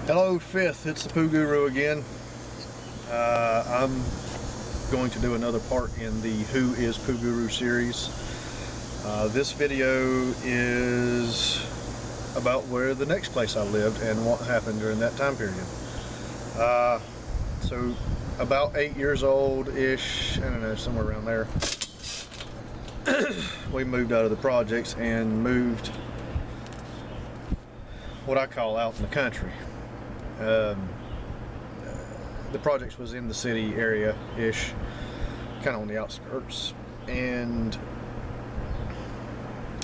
Hello, Fifth. It's the Poo Guru again. I'm going to do another part in the Who is Poo Guru series. This video is about where the next place I lived and what happened during that time period. So about 8 years old-ish, I don't know, somewhere around there, we moved out of the projects and moved what I call out in the country. The projects was in the city area-ish, kind of on the outskirts, and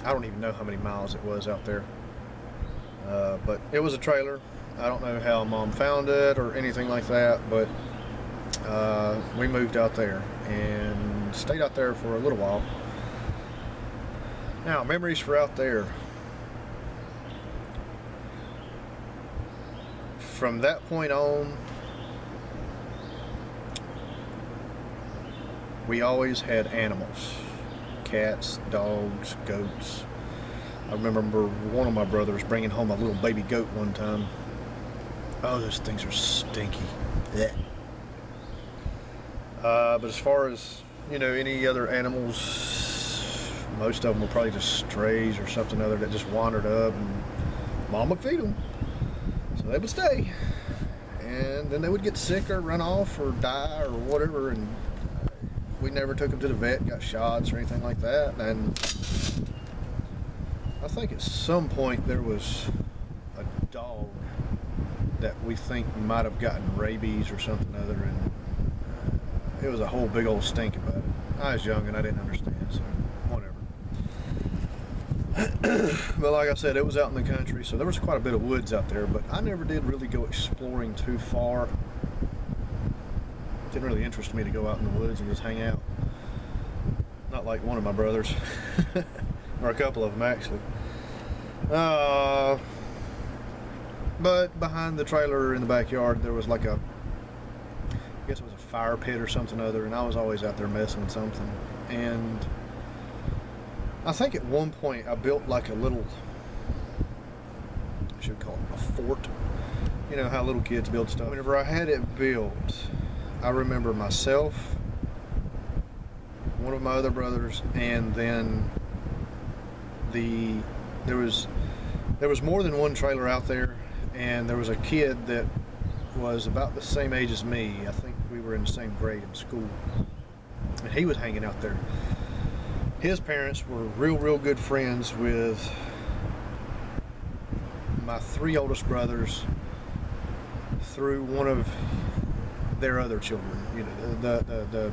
I don't even know how many miles it was out there, but it was a trailer. I don't know how Mom found it or anything like that, but we moved out there and stayed out there for a little while. Now, memories for out there. From that point on, we always had animals. Cats, dogs, goats. I remember one of my brothers bringing home a little baby goat one time. Oh, those things are stinky. Yeah. But as far as, you know, any other animals, most of them were probably just strays or something other that just wandered up and Mom would feed them. So they would stay, and then they would get sick or run off or die or whatever, and we never took them to the vet, got shots or anything like that. And I think at some point there was a dog that we think might have gotten rabies or something other, and it was a whole big old stink about it. I was young and I didn't understand, so whatever. But like I said, it was out in the country, so there was quite a bit of woods out there, but I never did really go exploring too far. It didn't really interest me to go out in the woods and just hang out. Not like one of my brothers, or a couple of them actually. But behind the trailer in the backyard there was like a, I guess it was a fire pit or something other, and I was always out there messing with something. And I think at one point I built like a little, I should call it a fort. You know how little kids build stuff. Whenever I had it built, I remember myself, one of my other brothers, and then there was more than one trailer out there, and there was a kid that was about the same age as me. I think we were in the same grade in school, and he was hanging out there. His parents were real good friends with my three oldest brothers through one of their other children. You know,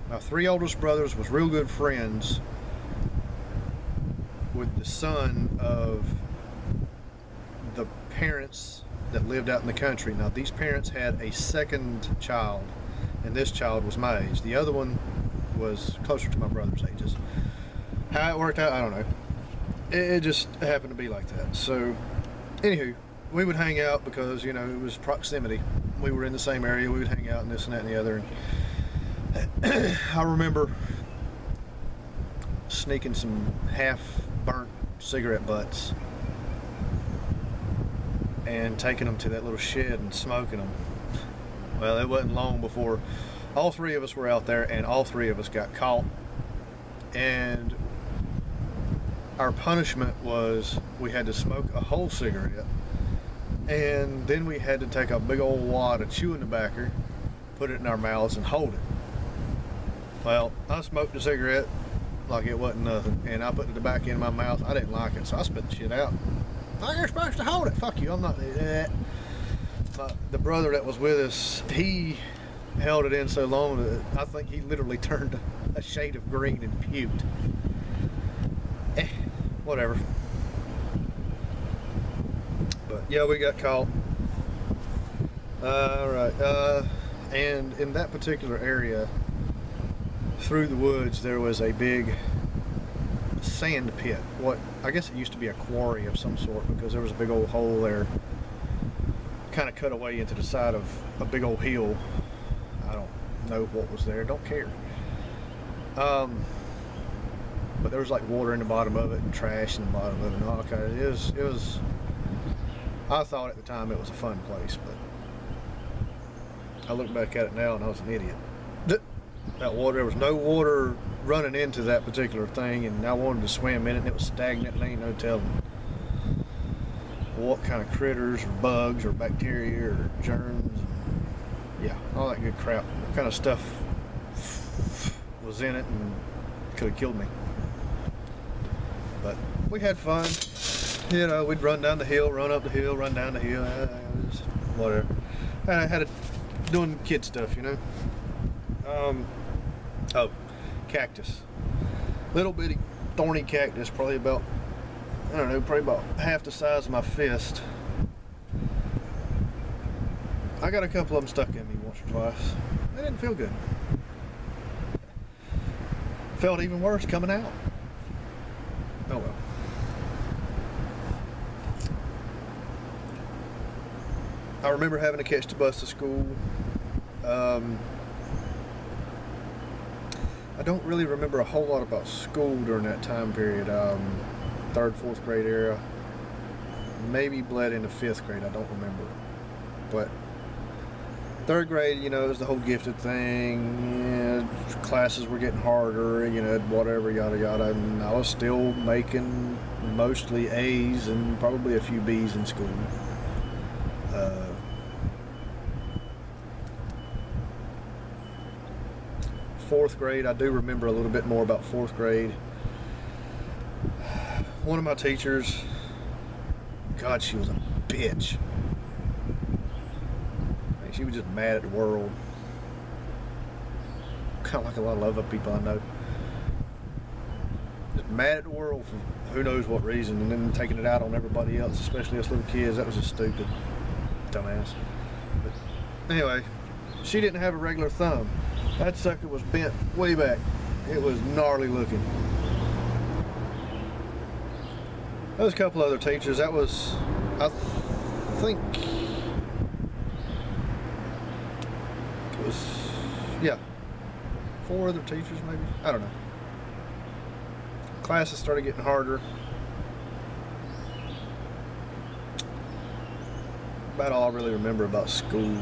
my three oldest brothers was real good friends with the son of the parents that lived out in the country. Now, these parents had a second child, and this child was my age. The other one was closer to my brother's ages. How it worked out, I don't know. It just happened to be like that. So, anywho, we would hang out because, you know, it was proximity. We were in the same area. We would hang out and this and that and the other. And I remember sneaking some half-burnt cigarette butts and taking them to that little shed and smoking them. Well, it wasn't long before all three of us were out there, and all three of us got caught. And our punishment was we had to smoke a whole cigarette, and then we had to take a big old wad of chewing tobacco, put it in our mouths, and hold it. Well, I smoked a cigarette like it wasn't nothing, and I put the tobacco in my mouth. I didn't like it, so I spit the shit out. Oh, you're supposed to hold it. Fuck you, I'm not doing that. The brother that was with us, he held it in so long that I think he literally turned a shade of green and puked. Whatever. But yeah, we got caught. Alright, and in that particular area, through the woods, there was a big sand pit. What, I guess it used to be a quarry of some sort, because there was a big old hole there, kind of cut away into the side of a big old hill. I don't know what was there, don't care. But there was like water in the bottom of it and trash in the bottom of it and all kinds. It was I thought at the time it was a fun place, but I look back at it now and I was an idiot. That water, there was no water running into that particular thing, and I wanted to swim in it, and it was stagnant, and ain't no telling what kind of critters or bugs or bacteria or germs, and yeah, all that good crap. What kind of stuff was in it and could have killed me. But we had fun. You know, we'd run down the hill, run up the hill, run down the hill, whatever. I had it doing kid stuff, you know. Oh, cactus. Little bitty thorny cactus, probably about, I don't know, probably about half the size of my fist. I got a couple of them stuck in me once or twice. They didn't feel good. Felt even worse coming out. Oh well. I remember having to catch the bus to school. I don't really remember a whole lot about school during that time period. 3rd, 4th grade era. Maybe bled into 5th grade, I don't remember. But 3rd grade, you know, it was the whole gifted thing. Yeah, classes were getting harder, you know, whatever, yada yada. And I was still making mostly A's and probably a few B's in school. 4th grade, I do remember a little bit more about 4th grade. One of my teachers, God, she was a bitch. I mean, she was just mad at the world. Kind of like a lot of other people I know. Just mad at the world for who knows what reason, and then taking it out on everybody else, especially us little kids. That was just stupid. Dumbass. But anyway, she didn't have a regular thumb. That sucker was bent way back. It was gnarly looking. There was a couple other teachers. That was, I think, it was, yeah, 4 other teachers maybe. I don't know. Classes started getting harder. About all I really remember about school.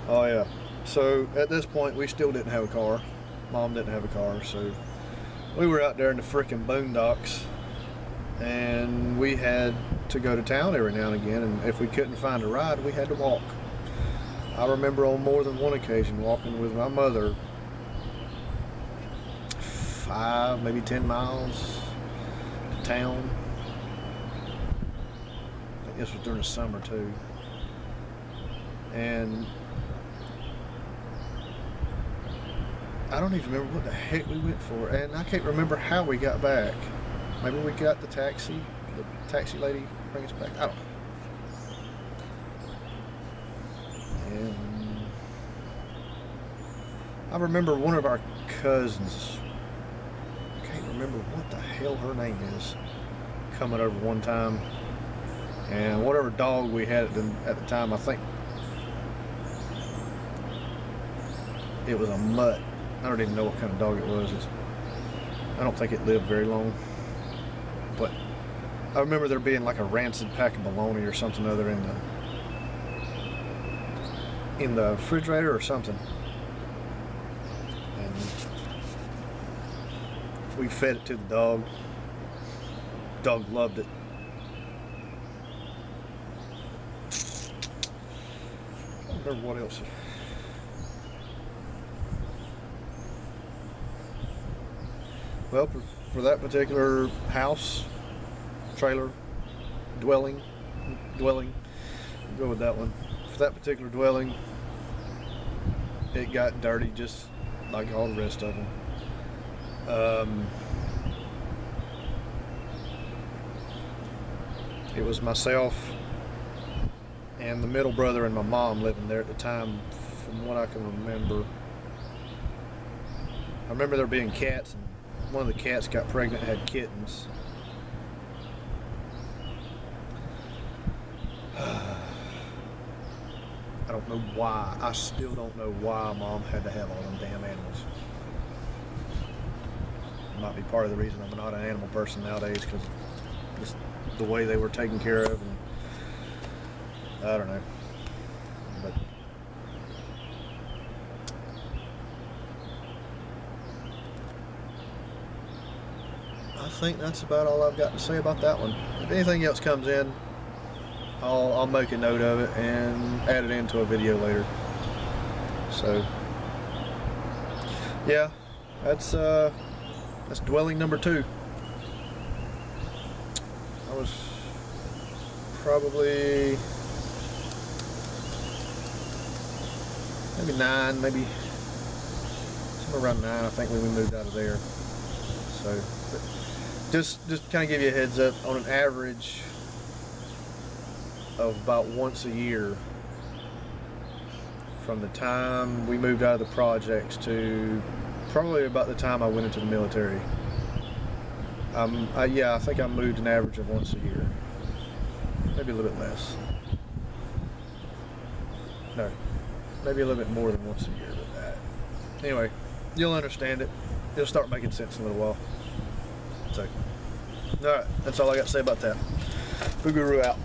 Oh yeah, so at this point we still didn't have a car. Mom didn't have a car, so we were out there in the frickin' boondocks, and we had to go to town every now and again, and if we couldn't find a ride, we had to walk. I remember on more than one occasion walking with my mother 5, maybe 10 miles to town. I think this was during the summer too. And I don't even remember what the heck we went for, and I can't remember how we got back. Maybe we got the taxi lady bring us back. I don't know. And I remember one of our cousins, I can't remember what the hell her name is, coming over one time, and whatever dog we had at the time, I think it was a mutt. I don't even know what kind of dog it was. I don't think it lived very long. But I remember there being like a rancid pack of bologna or something other in the refrigerator or something. And we fed it to the dog. Dog loved it. I don't remember what else. Well, for that particular house, trailer, dwelling, go with that one. For that particular dwelling, it got dirty just like all the rest of them. It was myself and the middle brother and my mom living there at the time, from what I can remember. I remember there being cats, and one of the cats got pregnant and had kittens. I don't know why. I still don't know why Mom had to have all them damn animals. might be part of the reason I'm not an animal person nowadays, because just the way they were taken care of, and I don't know. But I think that's about all I've got to say about that one. If anything else comes in, I'll make a note of it and add it into a video later. So yeah, that's dwelling number 2. I was probably maybe 9, maybe somewhere around 9, I think, when we moved out of there. So just kind of give you a heads up, on an average of about once a year from the time we moved out of the projects to probably about the time I went into the military. Yeah, I think I moved an average of once a year, maybe a little bit less. No, maybe a little bit more than once a year. But that, anyway, you'll understand it. It'll start making sense in a little while. So, all right, that's all I got to say about that. Poo Guru out.